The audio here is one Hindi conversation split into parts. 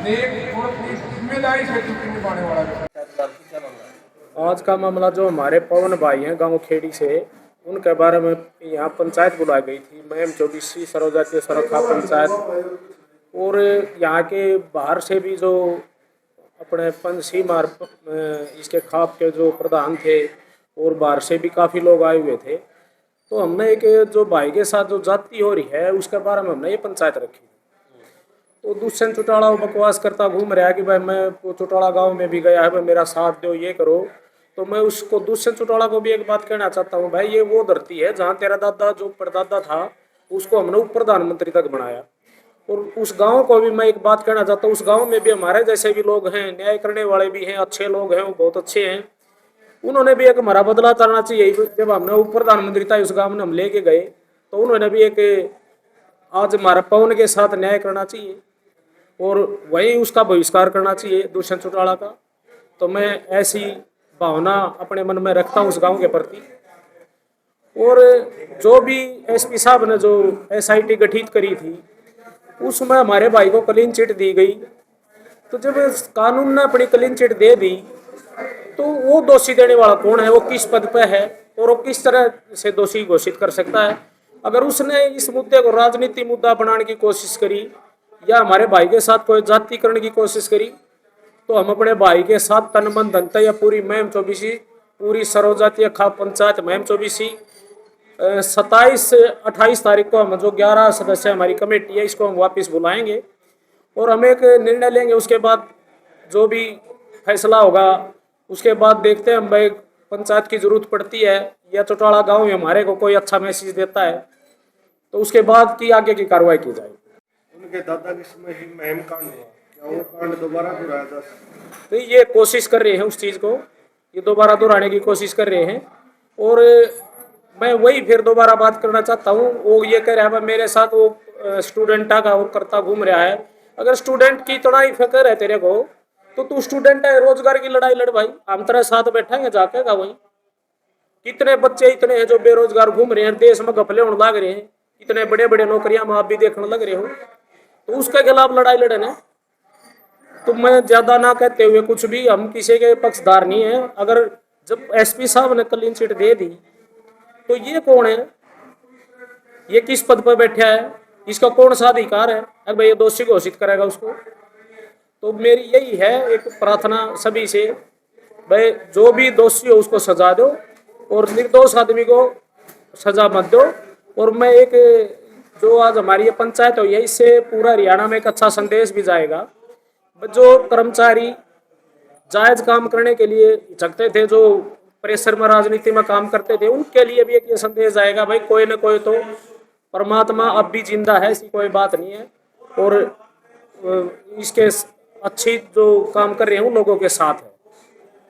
नेक और अपनी जिम्मेदारी से ड्यूटी निभाने वाला व्यक्ति। आज का मामला जो हमारे पवन भाई हैं गांव खेड़ी से, उनके बारे में यहाँ पंचायत बुलाई गई थी। मैम 24 सर्वजातीय सरखा पंचायत, और यहाँ के बाहर से भी जो अपने पंच मार इसके खाप के जो प्रधान थे, और बाहर से भी काफ़ी लोग आए हुए थे। तो हमने एक जो भाई के साथ जो जाति हो रही है उसके बारे में हमने ये पंचायत रखी। तो दुष्यंत चौटाला बकवास करता घूम रहा है कि भाई मैं चौटाला गांव में भी गया है, भाई मेरा साथ दो, ये करो। तो मैं उसको दुष्यंत चौटाला को भी एक बात कहना चाहता हूँ, भाई ये वो धरती है जहाँ तेरा दादा जो परदादा था उसको हमने उप प्रधानमंत्री तक बनाया। और उस गांव को भी मैं एक बात कहना चाहता हूँ, उस गांव में भी हमारे जैसे भी लोग हैं, न्याय करने वाले भी हैं, अच्छे लोग हैं, वो बहुत अच्छे हैं। उन्होंने भी एक हमारा बदला करना चाहिए। जब हमने उप प्रधानमंत्री था उस गाँव में हम लेके गए, तो उन्होंने भी एक आज हमारा पवन के साथ न्याय करना चाहिए और वही उसका बहिष्कार करना चाहिए दुष्यंत चौटाला का। तो मैं ऐसी भावना अपने मन में रखता हूँ उस गांव के प्रति। और जो भी एसपी साहब ने जो एसआईटी गठित करी थी उसमें हमारे भाई को क्लीन चिट दी गई। तो जब कानून ने अपनी क्लीन चिट दे दी तो वो दोषी देने वाला कौन है, वो किस पद पे है और वो किस तरह से दोषी घोषित कर सकता है। अगर उसने इस मुद्दे को राजनीतिक मुद्दा बनाने की कोशिश करी या हमारे भाई के साथ कोई जातीकरण की कोशिश करी, तो हम अपने भाई के साथ तन मन धन या पूरी मैम 24 पूरी सर्वजातीय खाप पंचायत मैम 24 27-28 तारीख को हम जो 11 सदस्य हमारी कमेटी है इसको हम वापस बुलाएंगे और हम एक निर्णय लेंगे। उसके बाद जो भी फैसला होगा उसके बाद देखते हैं हम भाई पंचायत की जरूरत पड़ती है या चौटाला गांव में हमारे को कोई अच्छा मैसेज देता है तो उसके बाद की आगे की कार्रवाई की जाएगी। उनके दादा के समय ही महम कांड हुआ, क्या वो कांड दोबारा दोहराया जा सकता? तो ये कोशिश कर रहे हैं, उस चीज़ को ये दोबारा दोहराने की कोशिश कर रहे हैं। और मैं वही फिर दोबारा बात करना चाहता हूँ, वो ये कह रहा है मेरे साथ वो स्टूडेंटा का वो करता घूम रहा है। अगर स्टूडेंट की इतना ही फिक्र है तेरे को तो तू स्टूडेंट है, रोजगार की लड़ाई लड़ भाई, हम तेरे साथ बैठेंगे जाके का। वही कितने बच्चे इतने हैं जो बेरोजगार घूम रहे हैं, देश में घपले होने लग रहे हैं, इतने बड़े बड़े नौकरियां आप भी देखने लग रहे हो, तो उसके खिलाफ लड़ाई लड़ने। तो मैं ज्यादा ना कहते हुए कुछ भी, हम किसी के पक्षधार नहीं है। अगर जब एसपी साहब ने क्लीन चिट दे दी तो ये कौन है, ये किस पद पर बैठा है, इसका कौन सा अधिकार है अगर भाई ये दोषी घोषित करेगा उसको। तो मेरी यही है एक प्रार्थना सभी से, भाई जो भी दोषी हो उसको सजा दो और निर्दोष आदमी को सजा मत दो। और मैं एक जो आज हमारी ये पंचायत हुई है इससे पूरा हरियाणा में एक अच्छा संदेश भी जाएगा। जो कर्मचारी जायज काम करने के लिए झकते थे, जो प्रेशर में राजनीति में काम करते थे, उनके लिए भी एक ये संदेश आएगा, भाई कोई ना कोई तो परमात्मा अब भी जिंदा है, ऐसी कोई बात नहीं है। और इसके अच्छी जो काम कर रहे हैं उन लोगों के साथ है।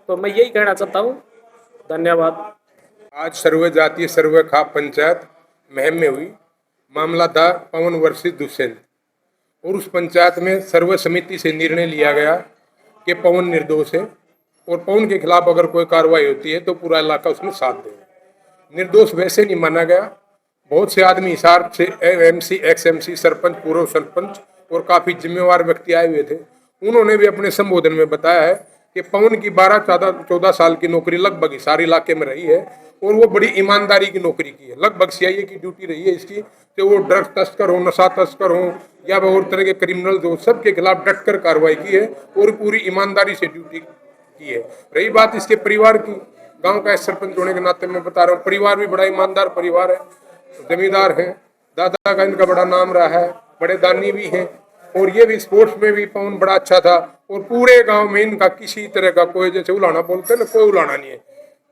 तो मैं यही कहना चाहता हूँ, धन्यवाद। आज सर्व जातीय सर्व खाप पंचायत महम में हुई। मामला था पवन वर्सेस दुष्यंत, और उस पंचायत में सर्व समिति से निर्णय लिया गया कि पवन निर्दोष है और पवन के खिलाफ अगर कोई कार्रवाई होती है तो पूरा इलाका उसमें साथ देगा। निर्दोष वैसे नहीं माना गया। बहुत से आदमी हिसार से एमसी एक्स एमसी सरपंच पूर्व सरपंच और काफ़ी जिम्मेवार व्यक्ति आए हुए थे। उन्होंने भी अपने संबोधन में बताया है कि पवन की 12-14 साल की नौकरी लगभग हिसार इलाके में रही है और वो बड़ी ईमानदारी की नौकरी की है। लगभग सीआईए की ड्यूटी रही है इसकी, तो वो ड्रग्स तस्कर हो, नशा तस्कर हो या और तरह के क्रिमिनल हो, सबके खिलाफ डट कर कार्रवाई की है और पूरी ईमानदारी से ड्यूटी की है। रही बात इसके परिवार की, गांव का सरपंच होने के नाते मैं बता रहा हूँ, परिवार भी बड़ा ईमानदार परिवार है, जमींदार है, दादा का इनका बड़ा नाम रहा है, बड़े दानी भी हैं और ये भी स्पोर्ट्स में भी पवन बड़ा अच्छा था। और पूरे गांव में इनका किसी तरह का कोई, जैसे उलाना बोलते हैं ना, कोई उलाना नहीं है,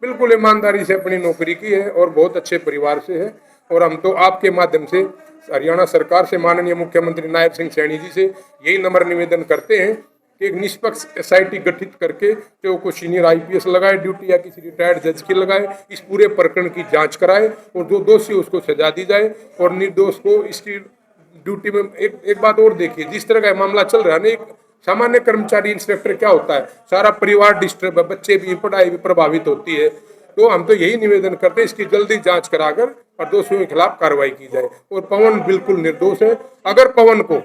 बिल्कुल ईमानदारी से अपनी नौकरी की है और बहुत अच्छे परिवार से है। और हम तो आपके माध्यम से हरियाणा सरकार से, माननीय मुख्यमंत्री नायब सिंह सैनी जी से यही नम्र निवेदन करते हैं कि एक निष्पक्ष एसआईटी गठित करके जो कोई सीनियर आईपीएस लगाए ड्यूटी या किसी रिटायर्ड जज की लगाए, इस पूरे प्रकरण की जांच कराए और जो दोषी उसको सजा दी जाए और निर्दोष को इसकी ड्यूटी में। एक बात और देखिए, जिस तरह का मामला चल रहा है ना, एक सामान्य कर्मचारी इंस्पेक्टर क्या होता है, सारा परिवार डिस्टर्ब है, बच्चे भी, पढ़ाई भी प्रभावित होती है। तो हम तो यही निवेदन करते हैं इसकी जल्दी जांच कराकर और दोषियों के खिलाफ कार्रवाई की जाए। और पवन बिल्कुल निर्दोष है। अगर पवन को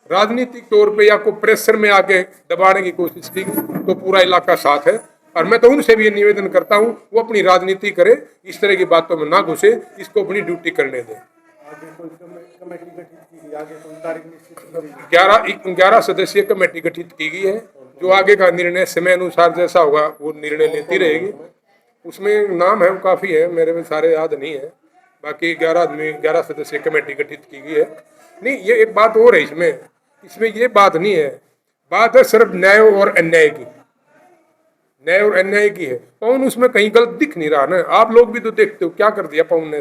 राजनीतिक तौर पे या कोई प्रेशर में आके दबाने की कोशिश की तो पूरा इलाका साथ है। और मैं तो उनसे भी ये निवेदन करता हूँ वो अपनी राजनीति करे, इस तरह की बातों में ना घुसे, इसको अपनी ड्यूटी करने दें। आगे कोई कमेटी गठित की गई, आगे कोई तारीख निश्चित की गई? 11 सदस्यीय कमेटी गठित की गई है, जो आगे का निर्णय समय अनुसार जैसा होगा वो निर्णय लेती रहेगी। उसमें नाम है, काफ़ी है, मेरे में सारे याद नहीं है। बाकी 11 आदमी 11 सदस्यीय कमेटी गठित की गई है। नहीं, ये एक बात और है इसमें ये बात नहीं है, बात है सिर्फ न्याय और अन्याय की। न्याय और अन्याय की है। पवन उसमें कहीं गलत दिख नहीं रहा ना, आप लोग भी तो देखते हो क्या कर दिया पवन ने।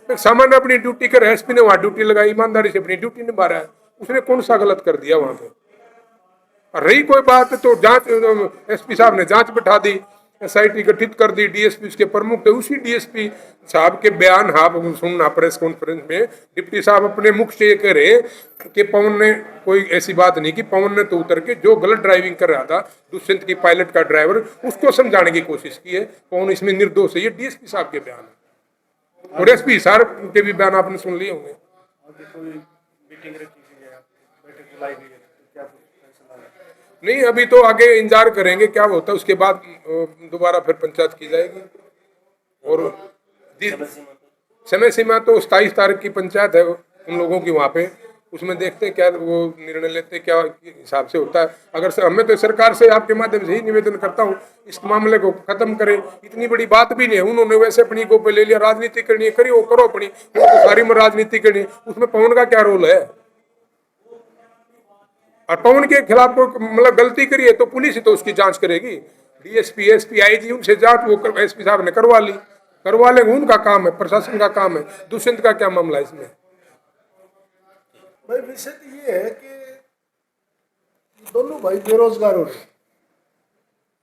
एक सामान्य अपनी ड्यूटी कर, एसपी ने वहां ड्यूटी लगाई, ईमानदारी से अपनी ड्यूटी निभा रहा है, उसने कौन सा गलत कर दिया वहां पे। और रही कोई बात तो जांच, एसपी साहब ने जांच बिठा दी, एसआईटी गठित कर दी, डीएसपी उसके प्रमुख थे। उसी डीएसपी साहब के बयान आप सुनना प्रेस कॉन्फ्रेंस में, डिप्टी साहब अपने मुख से ये कह रहे कि पवन ने कोई ऐसी बात नहीं की, पवन ने तो उतर के जो गलत ड्राइविंग कर रहा था दुष्यंत की पायलट का ड्राइवर, उसको समझाने की कोशिश की है। पवन इसमें निर्दोष है, ये डीएसपी साहब के बयान है। और एसपी साहब के भी बयान आपने सुन लिए होंगे। आगे कोई मीटिंग रखी गई है, बैठक बुलाई गई है, तो क्या कुछ फैसला है? नहीं, अभी तो आगे इंतजार करेंगे क्या होता है, उसके बाद दोबारा फिर पंचायत की जाएगी। और समय सीमा तो 27 तारीख की पंचायत है उन लोगों की वहाँ पे, उसमें देखते हैं क्या वो निर्णय लेते, क्या हिसाब से होता है। अगर हमें तो सरकार से आपके माध्यम से ही निवेदन करता हूँ इस मामले को खत्म करें। इतनी बड़ी बात भी नहीं है, उन्होंने वैसे अपनी को पे ले लिया, राजनीति करनी है करिए, वो करो अपनी, सारी में राजनीति करनी है, उसमें पवन का क्या रोल है। और पवन के खिलाफ कोई मतलब गलती करी है तो पुलिस ही तो उसकी जांच करेगी। डीएसपी, एसपी, आईजी उनसे जांच वो एसपी साहब ने करवा लेंगे, उनका काम है, प्रशासन का काम है। दुष्यंत का क्या मामला है इसमें? भाई विषय तो ये है कि दोनों भाई बेरोजगार हो रहे,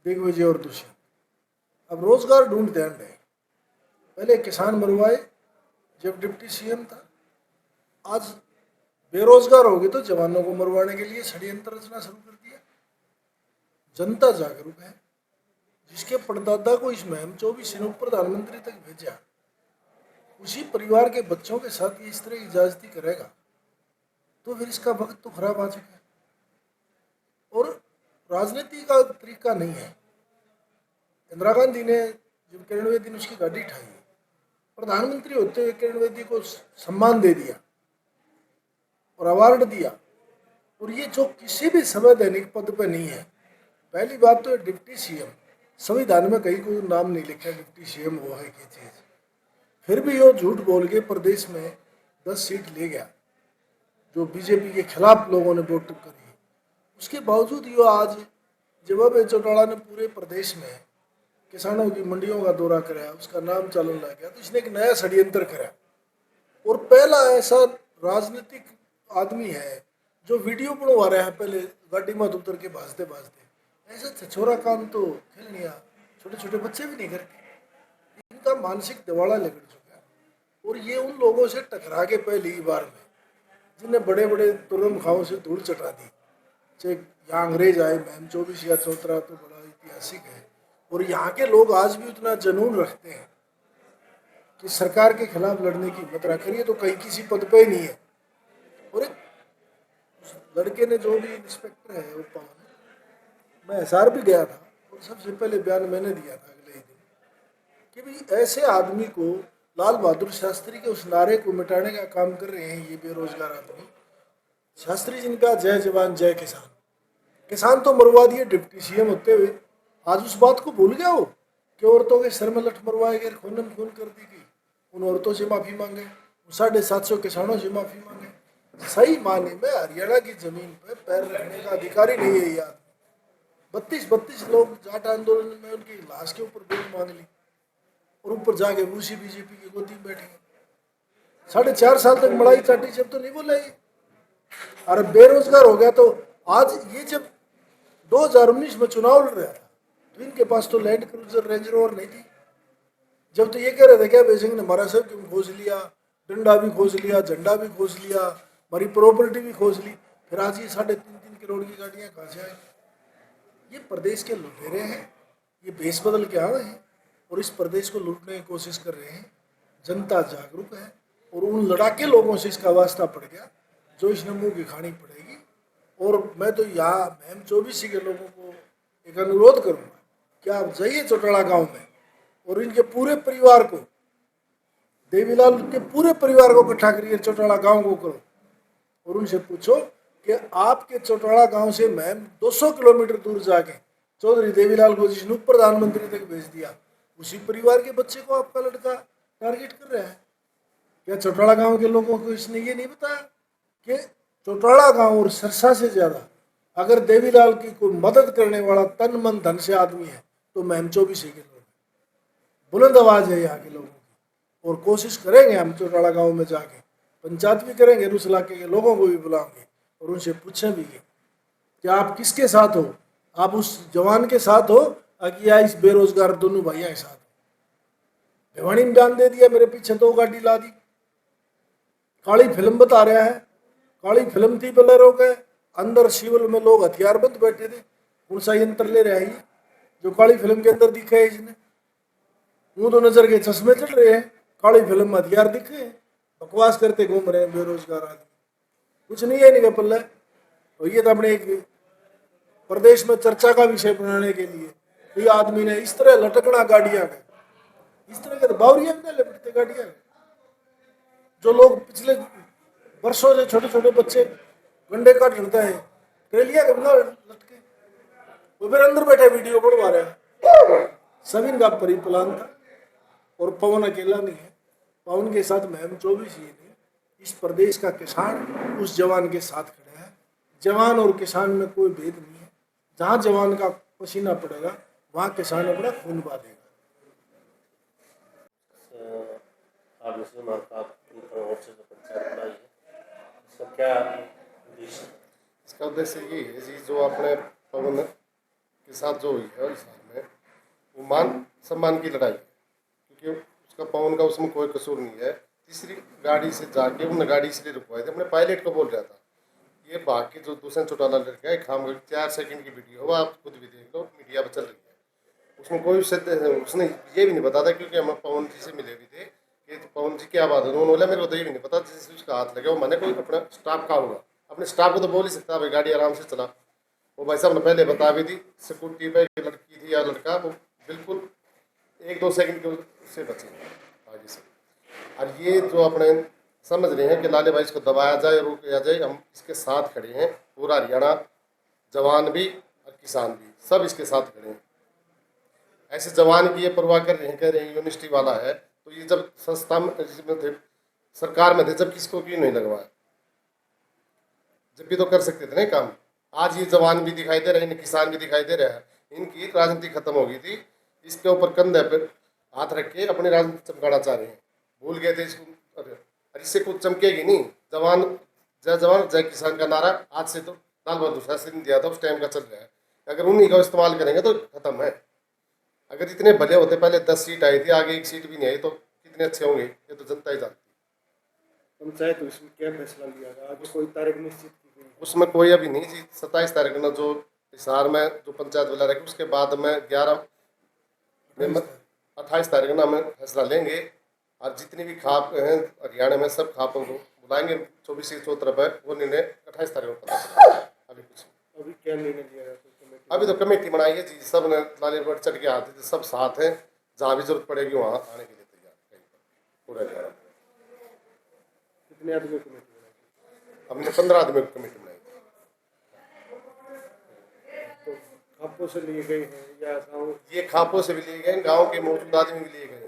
दिग्विजय और दुष्यंत। अब रोजगार ढूंढते हैं। पहले किसान मरवाए जब डिप्टी सीएम था, आज बेरोजगार हो गए तो जवानों को मरवाने के लिए षड्यंत्र रचना शुरू कर दिया। जनता जागरूक है, जिसके परदादा को इस मुहिम 24 ने प्रधानमंत्री तक भेजा, उसी परिवार के बच्चों के साथ ये इस तरह की इजाजती करेगा तो फिर इसका वक्त तो खराब आ चुका है। और राजनीति का तरीका नहीं है। इंदिरा गांधी ने जब किरण बेदी ने उसकी गाड़ी उठाई, प्रधानमंत्री होते हुए किरण बेदी को सम्मान दे दिया और अवार्ड दिया, और ये जो किसी भी संवैधानिक पद पे नहीं है। पहली बात तो डिप्टी सीएम, संविधान में कहीं कोई नाम नहीं लिखा डिप्टी सीएम वो है की चीज, फिर भी वो झूठ बोल के प्रदेश में 10 सीट ले गया, जो बीजेपी के खिलाफ लोगों ने वोट करी। उसके बावजूद ये आज जब चौटाला ने पूरे प्रदेश में किसानों की मंडियों का दौरा कराया, उसका नाम चलन लग गया, तो इसने एक नया षड्यंत्र करा। और पहला ऐसा राजनीतिक आदमी है जो वीडियो बनवा रहा है, पहले गाड़ी में उतर के भाजते भाजते। ऐसा छछोरा काम तो खेलनिया छोटे छोटे बच्चे भी नहीं करते। इनका मानसिक दिवाला लग चुका है। और ये उन लोगों से टकरा के पहली बार में, जिन्हें बड़े बड़े तुरम खाओं से धूल चटा दी, चाहे यहाँ अंग्रेज आए, मैम 24 या 14 तो बड़ा ऐतिहासिक है। और यहाँ के लोग आज भी उतना जुनून रखते हैं कि सरकार के खिलाफ लड़ने की हिम्मत रखिए तो कहीं किसी पद पे ही नहीं है। और एक लड़के ने जो भी इंस्पेक्टर है वो पवन, मैं एसआर भी गया था और सबसे पहले बयान मैंने दिया था अगले ही दिन कि भाई ऐसे आदमी को, लाल बहादुर शास्त्री के उस नारे को मिटाने का काम कर रहे हैं ये बेरोजगार आदमी। शास्त्री जिनका जय जवान जय किसान, किसान तो मरवा दिए डिप्टी सीएम होते हुए, आज उस बात को भूल गया वो कि औरतों के सर में लठ मरवाए गए, खून खून कर दी गई, उन औरतों से माफ़ी मांगे, 750 किसानों से माफ़ी मांगे। सही माने में हरियाणा की जमीन पर पैर रखने का अधिकारी नहीं है ये आदमी। 32 लोग जाट आंदोलन में उनकी लाश के ऊपर वोट मांग ली और ऊपर जाके उसी बीजेपी की गोदी में बैठे। 4.5 साल तक मड़ाई चाटी जब तो नहीं बोला ये, और बेरोजगार हो गया। तो आज ये जब 2019 में चुनाव लड़ रहा था तो इनके पास तो लैंड क्रूजर रेंज रोवर नहीं थी। जब तो ये कह रहे थे क्या बेसिंग ने हमारा सब क्यों खोज लिया, डंडा भी खोज लिया, झंडा भी खोज लिया, हमारी प्रॉपर्टी भी खोज ली, फिर आज ये 3.5 करोड़ की गाड़ियाँ कहाँ से आई? ये प्रदेश के लुटेरे हैं, ये भेष बदल के आ रहे हैं और इस प्रदेश को लूटने की कोशिश कर रहे हैं। जनता जागरूक है और उन लड़ाके लोगों से इसका वास्ता पड़ गया जो इसने मुंह की खानी पड़ेगी। और मैं तो यहाँ महम चौबीसी के लोगों को एक अनुरोध करूँगा कि आप जाइए चौटाला गांव में और इनके पूरे परिवार को, देवीलाल के पूरे परिवार को इकट्ठा करिए, चौटाला गांव को करो और उनसे पूछो कि आपके चौटाला गांव से महम 200 किलोमीटर दूर जाके चौधरी देवीलाल को जिसने उप प्रधानमंत्री तक भेज दिया, उसी परिवार के बच्चे को आपका लड़का टारगेट कर रहा है। क्या चौटाला गांव के लोगों को इसने ये नहीं बताया कि चौटाला गांव और सरसा से ज़्यादा अगर देवीलाल की कोई मदद करने वाला तन मन धन से आदमी है तो महम चौबीसी के लोग। बुलंद आवाज़ है यहाँ के लोगों की और कोशिश करेंगे हम चौटाला गांव में जाके पंचायत भी करेंगे, उस इलाके के लोगों को भी बुलाएंगे और उनसे पूछें भी कि आप किसके साथ हो, आप उस जवान के साथ हो या इस बेरोजगार दोनों भैया के साथ हो। भिवानी में बयान दे दिया, मेरे पीछे 2 गाड़ी ला दी, काली फिल्म बता रहा है, काली फिल्म थी बोलेरो के अंदर सिविल में लोग हथियारबंद बैठे थे। कौन सा यंत्र ले रहा है ये जो काली फिल्म के अंदर दिखा है इसने? मुंह तो नजर के चश्मे चल रहे हैं, काली फिल्म में हथियार दिखे हैं, बकवास करते घूम रहे हैं बेरोजगार आदमी, कुछ नहीं है इनके पल्ले। और ये तो अपने एक प्रदेश में चर्चा का विषय बनाने के लिए ये आदमी ने इस तरह लटकना गाड़ियां का, इस तरह के बावरिया में लपटते गाड़ियां। जो लोग पिछले वर्षों से छोटे छोटे बच्चे गंडे काट ढूंढते हैं ट्रेलिया के बिना लटके, वो फिर अंदर बैठे वीडियो बनवा रहे हैं। सब इनका परिप्लान था और पवन अकेला नहीं है, पवन के साथ महम चौबीसी ने इस प्रदेश का किसान उस जवान के साथ खड़ा है। जवान और किसान में कोई भेद नहीं है, जहाँ जवान का पसीना पड़ेगा वहाँ किसान अपना खून बहा देगा। आप मुस्लिम मार्का की तरफ से जो पंचायत बनाई है, इसका क्या उद्देश्य है? इसका उद्देश्य ये है जी, जो अपने पवन के साथ जो हुई है इस हाल में, वो मान सम्मान की लड़ाई है, क्योंकि उसका पवन का उसमें कोई कसूर नहीं है। तीसरी गाड़ी से जाके उन गाड़ी इसलिए रुकवाए थे, अपने पायलट को बोल रहा था ये भाग के जो दूसरा चौटाला लड़का है खाम 4 सेकंड की वीडियो हो, आप खुद भी देख लो, मीडिया पर चल रही है। उसमें कोई उसने ये भी नहीं बताता, क्योंकि हम पवन जी से मिले भी थे कि पवन जी क्या बात है, उन्होंने बोला मेरे को तो ये भी नहीं पता जिससे उसका हाथ लगे वो मैंने कोई अपना स्टाफ का होगा। अपने स्टाफ को तो बोल ही सकता भाई गाड़ी आराम से चला। वो भाई साहब ने पहले बता भी दी, सिक्योरिटी पे लड़की थी या लड़का, वो बिल्कुल 1-2 सेकंड के उससे बचे आगे से। और ये जो अपने समझ रहे हैं कि लाले भाई इसको दबाया जाए, रोका जाए, हम इसके साथ खड़े हैं। पूरा हरियाणा जवान भी और किसान भी सब इसके साथ खड़े हैं। ऐसे जवान की ये परवाह कर रहे हैं, कह रहे हैं यूनिवर्सिटी वाला है, तो ये जब संस्था में थे, सरकार में थे, जब किसको क्यों नहीं लगवाया? जब भी तो कर सकते थे ना काम। आज ये जवान भी दिखाई दे रहे हैं, किसान भी दिखाई दे रहे हैं। इनकी राजनीति खत्म हो गई थी, इसके ऊपर कंधे पर हाथ रख के अपनी राजनीति चमकाना चाह रहे हैं। भूल गए थे इसको, अरे इससे कुछ चमकेगी नहीं। जवान जय किसान का नारा आज से तो लाल बहादुर शास्त्री ने दिया था, उस टाइम का चल रहा है। अगर उन्हीं का इस्तेमाल करेंगे तो खत्म है। अगर इतने भले होते, पहले 10 सीट आई थी, आगे 1 सीट भी नहीं आई, तो कितने अच्छे होंगे ये तो जनता ही जानती। पंचायत उसमें क्या फैसला लिया गया, आगे कोई तारीख निश्चित की गई? उसमें कोई अभी नहीं जी। 27 तारीख ना जो हिसार में जो पंचायत वाला रखे, उसके बाद में 28 तारीख ना हमें फैसला लेंगे। और जितनी भी खाप हैं हरियाणा में सब खापों को बुलाएंगे। 24 से 14 है वो निर्णय 28 तारीख को पता चलेगा। अभी क्या निर्णय लिया गया? अभी तो कमेटी बनाई है जी, सब ने लाले पर चढ़ के आते थे, सब साथ हैं, जहाँ भी जरूरत पड़ेगी वहाँ आने के लिए तैयार कहीं पर पूरा हरियाणा। कितने आदमी कमेटी बनाई? हमने 15 आदमी की कमेटी बनाई थी। तो खापों से लिए गए हैं या गाँव? ये खापों से भी लिए गए, गाँव के मौजूद आदमी भी लिए गए।